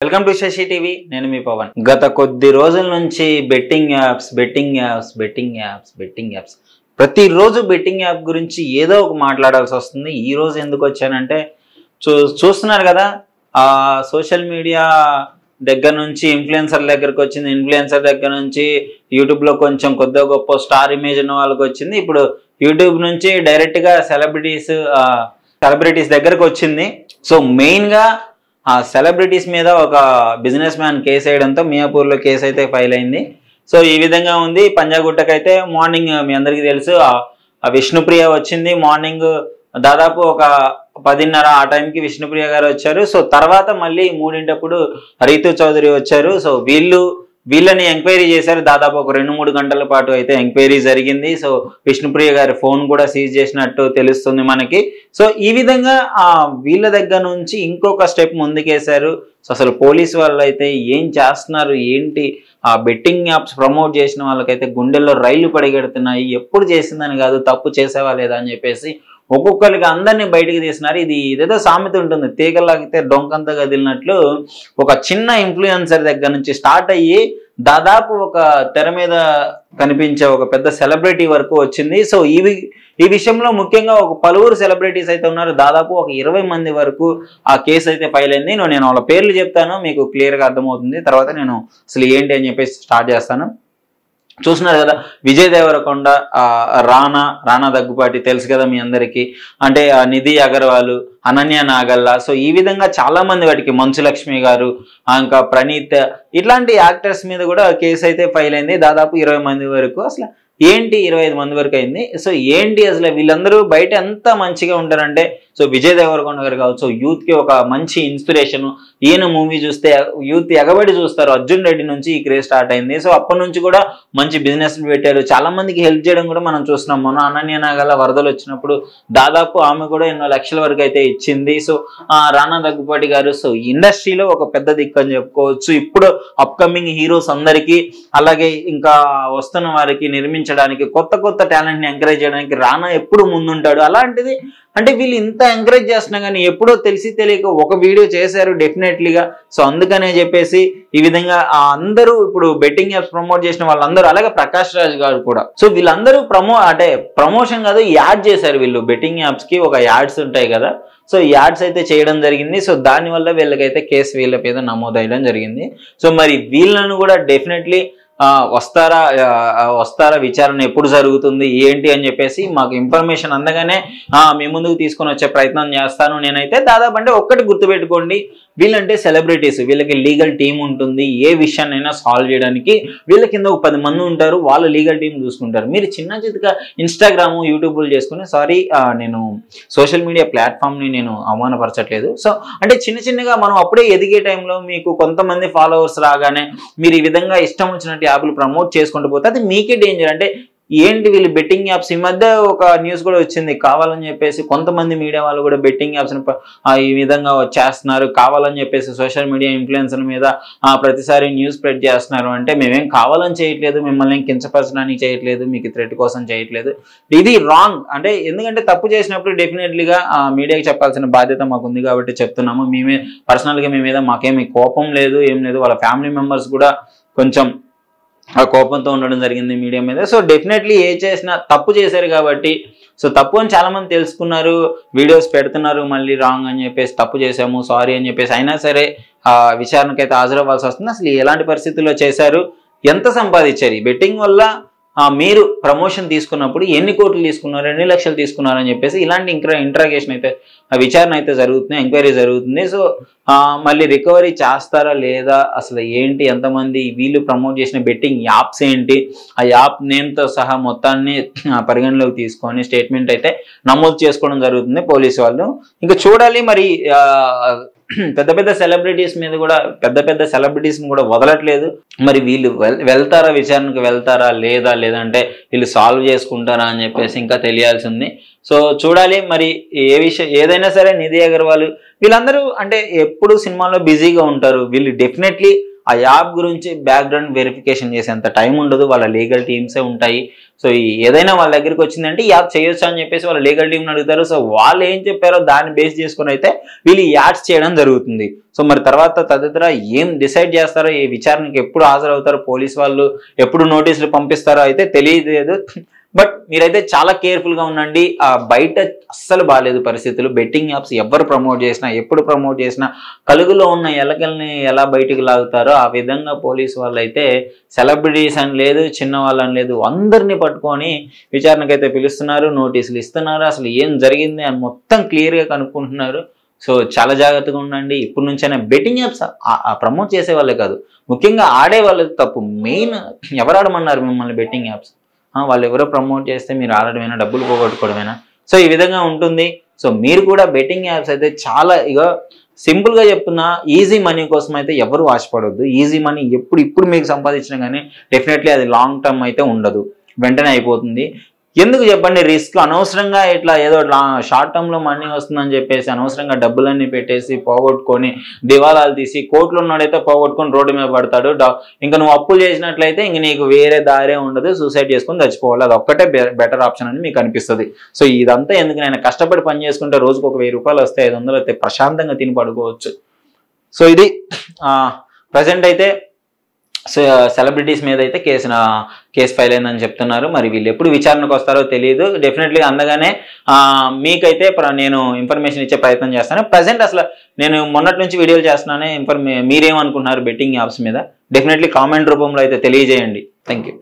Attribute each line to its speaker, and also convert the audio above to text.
Speaker 1: Welcome to Shashi TV. నేను మీ పవన్. గత కొద్ది రోజుల నుంచి బెట్టింగ్ యాప్స్ ప్రతిరోజు బెట్టింగ్ యాప్ గురించి ఏదో ఒక మాట్లాడాల్సి వస్తుంది. ఈ రోజు ఎందుకు వచ్చానంటే చూస్తున్నారు కదా, సోషల్ మీడియా దగ్గర నుంచి ఇన్ఫ్లుయెన్సర్ దగ్గరకు వచ్చింది, ఇన్ఫ్లుయెన్సర్ దగ్గర నుంచి యూట్యూబ్లో కొంచెం కొద్దిగా గొప్ప స్టార్ ఇమేజ్ ఉన్న వాళ్ళకి వచ్చింది, ఇప్పుడు యూట్యూబ్ నుంచి డైరెక్ట్గా సెలబ్రిటీస్ దగ్గరకు వచ్చింది. సో మెయిన్గా ఆ సెలబ్రిటీస్ మీద ఒక బిజినెస్ మ్యాన్ కేసు వేయడంతో మియాపూర్లో కేసు అయితే ఫైల్ అయింది. సో ఈ విధంగా ఉంది. పంజాగుట్టకైతే మార్నింగ్ మీ అందరికీ తెలుసు విష్ణుప్రియ వచ్చింది. మార్నింగ్ దాదాపు ఒక 10:30 ఆ టైంకి విష్ణుప్రియ గారు వచ్చారు. సో తర్వాత మళ్ళీ 3 రీతు చౌదరి వచ్చారు. సో వీళ్ళని ఎంక్వైరీ చేశారు. దాదాపు ఒక 2-3 గంటల పాటు అయితే ఎంక్వైరీ జరిగింది. సో విష్ణుప్రియ గారి ఫోన్ కూడా సీజ్ చేసినట్టు తెలుస్తుంది మనకి. సో ఈ విధంగా వీళ్ళ దగ్గర నుంచి ఇంకొక స్టెప్ ముందుకేశారు. సో అసలు పోలీసు వాళ్ళు అయితే ఏం చేస్తున్నారు ఏంటి, ఆ బెట్టింగ్ యాప్స్ ప్రమోట్ చేసిన వాళ్ళకైతే గుండెల్లో రైళ్లు పరిగెడుతున్నాయి. ఎప్పుడు చేసిందని కాదు, తప్పు చేసేవా లేదా అని చెప్పేసి ఒక్కొక్కరికి అందరినీ బయటికి తీసినారు. ఇదేదో సామెత ఉంటుంది, తీగలాగితే డొంకంతా కదిలినట్లు ఒక చిన్న ఇన్ఫ్లుయెన్సర్ దగ్గర నుంచి స్టార్ట్ అయ్యి దాదాపు ఒక తెర మీద కనిపించే ఒక పెద్ద సెలబ్రిటీ వరకు వచ్చింది. సో ఈ విషయంలో ముఖ్యంగా ఒక పలువురు సెలబ్రిటీస్ అయితే ఉన్నారు. దాదాపు ఒక 20 మంది వరకు ఆ కేసు అయితే ఫైల్ అయింది. నేను వాళ్ళ పేర్లు చెప్తాను, మీకు క్లియర్గా అర్థమవుతుంది. తర్వాత నేను అసలు ఏంటి అని చెప్పేసి స్టార్ట్ చేస్తాను. చూస్తున్నారు కదా, విజయ్ దేవరకొండ, రానా దగ్గుపాటి తెలుసు కదా మీ అందరికీ, అంటే నిధి అగర్వాల్, అనన్య నాగల్లా. సో ఈ విధంగా చాలా మంది, వాటికి మంచు లక్ష్మి గారు, ఇంకా ప్రణీత్, ఇట్లాంటి యాక్టర్స్ మీద కూడా కేసు అయితే ఫైల్ అయింది. దాదాపు 20 మంది వరకు. అసలు ఏంటి 25 మంది వరకు అయింది. సో ఏంటి అసలు వీళ్ళందరూ బయట ఎంత మంచిగా ఉంటారంటే, సో విజయ్ దేవరకొండ గారు కావచ్చు, యూత్కి ఒక మంచి ఇన్స్పిరేషన్. ఈయన మూవీ చూస్తే యూత్ ఎగబడి చూస్తారు. అర్జున్ రెడ్డి నుంచి ఈ క్రేజ్ స్టార్ట్ అయింది. సో అప్పటి నుంచి కూడా మంచి బిజినెస్ పెట్టారు, చాలా మందికి హెల్ప్ చేయడం కూడా మనం చూస్తున్నాం. మొన్న అనన్య నాగల్ల వరదలు వచ్చినప్పుడు దాదాపు ఆమె కూడా ఎన్నో లక్షల వరకు అయితే ఇచ్చింది. సో రానా దగ్గుపాటి గారు సో ఇండస్ట్రీలో ఒక పెద్ద దిక్కు అని చెప్పుకోవచ్చు. ఇప్పుడు అప్కమింగ్ హీరోస్ అందరికీ, అలాగే ఇంకా వస్తున్న వారికి నిర్మించడానికి, కొత్త టాలెంట్ ని ఎంకరేజ్ చేయడానికి రానా ఎప్పుడు ముందుంటాడు. అలాంటిది అంటే వీళ్ళు ఇంత ఎంకరేజ్ చేస్తున్నా కానీ ఎప్పుడో తెలిసి తెలియక ఒక వీడియో చేశారు డెఫినెట్లీగా. సో అందుకనే చెప్పేసి ఈ విధంగా అందరూ ఇప్పుడు బెట్టింగ్ యాప్స్ ప్రమోట్ చేసిన వాళ్ళందరూ, అలాగే ప్రకాష్ రాజ్ గారు కూడా, సో వీళ్ళందరూ ప్రమోషన్ కాదు, యాడ్ చేశారు. వీళ్ళు బెట్టింగ్ యాప్స్ కి ఒక యాడ్స్ ఉంటాయి కదా, సో యాడ్స్ అయితే చేయడం జరిగింది. సో దానివల్ల వీళ్ళకైతే కేసు వీళ్ళ మీద నమోదయ్యడం జరిగింది. సో మరి వీళ్ళను కూడా డెఫినెట్లీ వస్తారా విచారణ ఎప్పుడు జరుగుతుంది ఏంటి అని చెప్పేసి మాకు ఇన్ఫర్మేషన్ అందగానే మీ ముందుకు తీసుకొని వచ్చే ప్రయత్నం చేస్తాను నేనైతే. దాదాపు అంటే ఒక్కటి గుర్తుపెట్టుకోండి, వీళ్ళంటే సెలబ్రిటీస్, వీళ్ళకి లీగల్ టీం ఉంటుంది. ఏ విషయాన్నైనా సాల్వ్ చేయడానికి వీళ్ళ కింద ఒక 10 మంది ఉంటారు, వాళ్ళు లీగల్ టీం చూసుకుంటారు. మీరు చిన్న చితగా ఇన్స్టాగ్రామ్, యూట్యూబ్లు చేసుకుని, సారీ నేను సోషల్ మీడియా ప్లాట్ఫామ్ని నేను అవమానపరచట్లేదు. సో అంటే చిన్నగా మనం అప్పుడే ఎదిగే టైంలో మీకు కొంతమంది ఫాలోవర్స్ రాగానే మీరు ఈ విధంగా ఇష్టం వచ్చినట్టు యాప్లు ప్రమోట్ చేసుకుంటూ పోతే అది మీకే డేంజర్. అంటే ఏంటి వీళ్ళు బెట్టింగ్ యాప్స్, ఈ మధ్య ఒక న్యూస్ కూడా వచ్చింది, కావాలని చెప్పేసి కొంతమంది మీడియా వాళ్ళు కూడా బెట్టింగ్ యాప్స్ ఈ విధంగా చేస్తున్నారు, కావాలని చెప్పేసి సోషల్ మీడియా ఇన్ఫ్లుయెన్సర్ మీద ప్రతిసారి న్యూస్ స్ప్రెడ్ చేస్తున్నారు. అంటే మేమేం కావాలని చేయట్లేదు, మిమ్మల్ని కించపరచడానికి చేయట్లేదు, మీకు థ్రెట్ కోసం చేయట్లేదు. ఇది రాంగ్. అంటే ఎందుకంటే తప్పు చేసినప్పుడు డెఫినెట్లీగా మీడియాకి చెప్పాల్సిన బాధ్యత మాకు ఉంది కాబట్టి చెప్తున్నాము. పర్సనల్గా మీ మీద మాకేమి కోపం లేదు, ఏం లేదు. వాళ్ళ ఫ్యామిలీ మెంబర్స్ కూడా కొంచెం ఆ కోపంతో ఉండడం జరిగింది మీడియా మీద. సో డెఫినెట్లీ ఏ చేసినా తప్పు చేశారు కాబట్టి, సో తప్పు అని చాలా మంది తెలుసుకున్నారు, వీడియోస్ పెడుతున్నారు మళ్ళీ రాంగ్ అని చెప్పేసి, తప్పు చేశాము సారీ అని చెప్పేసి. అయినా సరే విచారణకైతే హాజరవ్వాల్సి వస్తుంది. అసలు ఎలాంటి పరిస్థితుల్లో చేశారు, ఎంత సంపాదించారు ఈ బెట్టింగ్ వల్ల, మీరు ప్రమోషన్ తీసుకున్నప్పుడు ఎన్ని కోట్లు తీసుకున్నారు, ఎన్ని లక్షలు తీసుకున్నారు అని చెప్పేసి ఇలాంటి ఇంట్రాగేషన్ అయితే, విచారణ అయితే జరుగుతుంది, ఎంక్వైరీ జరుగుతుంది. సో మళ్ళీ రికవరీ చేస్తారా లేదా, అసలు ఏంటి, ఎంతమంది, వీళ్ళు ప్రమోట్ చేసిన బెట్టింగ్ యాప్స్ ఏంటి, ఆ యాప్ నేమ్తో సహా మొత్తాన్ని పరిగణలోకి తీసుకొని స్టేట్మెంట్ అయితే నమోదు చేసుకోవడం జరుగుతుంది పోలీసు వాళ్ళు. ఇంకా చూడాలి మరి పెద్ద సెలబ్రిటీస్ మీద కూడా, పెద్ద సెలబ్రిటీస్ని కూడా వదలట్లేదు. మరి వీళ్ళు వెళ్తారా, విచారణకు వెళ్తారా లేదా, లేదంటే వీళ్ళు సాల్వ్ చేసుకుంటారా అని చెప్పేసి ఇంకా తెలియాల్సింది. సో చూడాలి మరి ఏదైనా సరే. నిధి అగర్వాల్ వీళ్ళందరూ అంటే ఎప్పుడు సినిమాలో బిజీగా ఉంటారు. వీళ్ళు డెఫినెట్లీ ఆ యాప్ గురించి బ్యాక్గ్రౌండ్ వెరిఫికేషన్ చేసేంత టైం ఉండదు, వాళ్ళ లీగల్ టీమ్సే ఉంటాయి. సో ఏదైనా వాళ్ళ దగ్గరికి వచ్చిందంటే ఈ యాప్ చేయొచ్చు అని చెప్పేసి వాళ్ళ లీగల్ టీంని అడుగుతారు. సో వాళ్ళు ఏం చెప్పారో దాన్ని బేస్ చేసుకుని అయితే వీళ్ళు యాడ్స్ చేయడం జరుగుతుంది. సో మరి తర్వాత తదితర ఏం డిసైడ్ చేస్తారో, ఈ విచారణకి ఎప్పుడు హాజరవుతారో, పోలీస్ వాళ్ళు ఎప్పుడు నోటీసులు పంపిస్తారో అయితే తెలియలేదు. బట్ మీరైతే చాలా కేర్ఫుల్గా ఉండండి. బయట అస్సలు బాగాలేదు పరిస్థితులు. బెట్టింగ్ యాప్స్ ఎవరు ప్రమోట్ చేసినా, ఎప్పుడు ప్రమోట్ చేసినా కలుగులో ఉన్న ఎలకల్ని ఎలా బయటికి లాగుతారో ఆ విధంగా పోలీసు వాళ్ళు అయితే సెలబ్రిటీస్ అని లేదు, చిన్న వాళ్ళని లేదు, అందరినీ పట్టుకొని విచారణకైతే పిలుస్తున్నారు, నోటీసులు ఇస్తున్నారు. అసలు ఏం జరిగింది అని మొత్తం క్లియర్గా కనుక్కుంటున్నారు. సో చాలా జాగ్రత్తగా ఉండండి. ఇప్పటి నుంచైనా బెట్టింగ్ యాప్స్ ప్రమోట్ చేసే వాళ్ళే కాదు, ముఖ్యంగా ఆడే వాళ్ళది తప్పు. మెయిన్ ఎవరు ఆడమన్నారు మిమ్మల్ని బెట్టింగ్ యాప్స్? వాళ్ళు ఎవరో ప్రమోట్ చేస్తే మీరు ఆడటమేనా, డబ్బులు పోగొట్టుకోవడమేనా? సో ఈ విధంగా ఉంటుంది. సో మీరు కూడా బెట్టింగ్ యాప్స్ అయితే చాలా సింపుల్గా చెప్తున్నా, ఈజీ మనీ కోసం అయితే ఎవరు ఆశపడొద్దు. ఈజీ మనీ ఇప్పుడు మీకు సంపాదించినా కానీ డెఫినెట్లీ అది లాంగ్ టర్మ్ అయితే ఉండదు, వెంటనే అయిపోతుంది. ఎందుకు చెప్పండి రిస్క్? అనవసరంగా ఇట్లా ఏదో షార్ట్ టర్మ్లో మనీ వస్తుందని చెప్పేసి అనవసరంగా డబ్బులన్నీ పెట్టేసి పోగొట్టుకొని దివాలాలు తీసి, కోట్లు ఉన్నాడైతే పోగొట్టుకొని రోడ్డు మీద పడతాడు. ఇంకా నువ్వు అప్పులు చేసినట్లయితే ఇంక నీకు వేరే దారే ఉండదు, సూసైడ్ చేసుకొని చచ్చిపోవాలి. అది ఒక్కటే బెటర్ ఆప్షన్ అని మీకు అనిపిస్తుంది. సో ఇదంతా ఎందుకు? నేను కష్టపడి పని చేసుకుంటే రోజుకు ఒక 1000 రూపాయలు వస్తే 500 అయితే ప్రశాంతంగా తిని పడుకోవచ్చు. సో ఇది ప్రజెంట్ అయితే సెలబ్రిటీస్ మీద అయితే కేసు ఫైల్ అయిందని చెప్తున్నారు. మరి వీళ్ళు ఎప్పుడు విచారణకు వస్తారో తెలియదు. డెఫినెట్లీ అందగానే మీకైతే నేను ఇన్ఫర్మేషన్ ఇచ్చే ప్రయత్నం చేస్తాను. ప్రజెంట్ అసలు నేను మొన్నటి నుంచి వీడియోలు చేస్తున్నానే. మీరేమనుకుంటున్నారు బెట్టింగ్ యాప్స్ మీద? డెఫినెట్లీ కామెంట్ రూపంలో అయితే తెలియజేయండి. Thank you.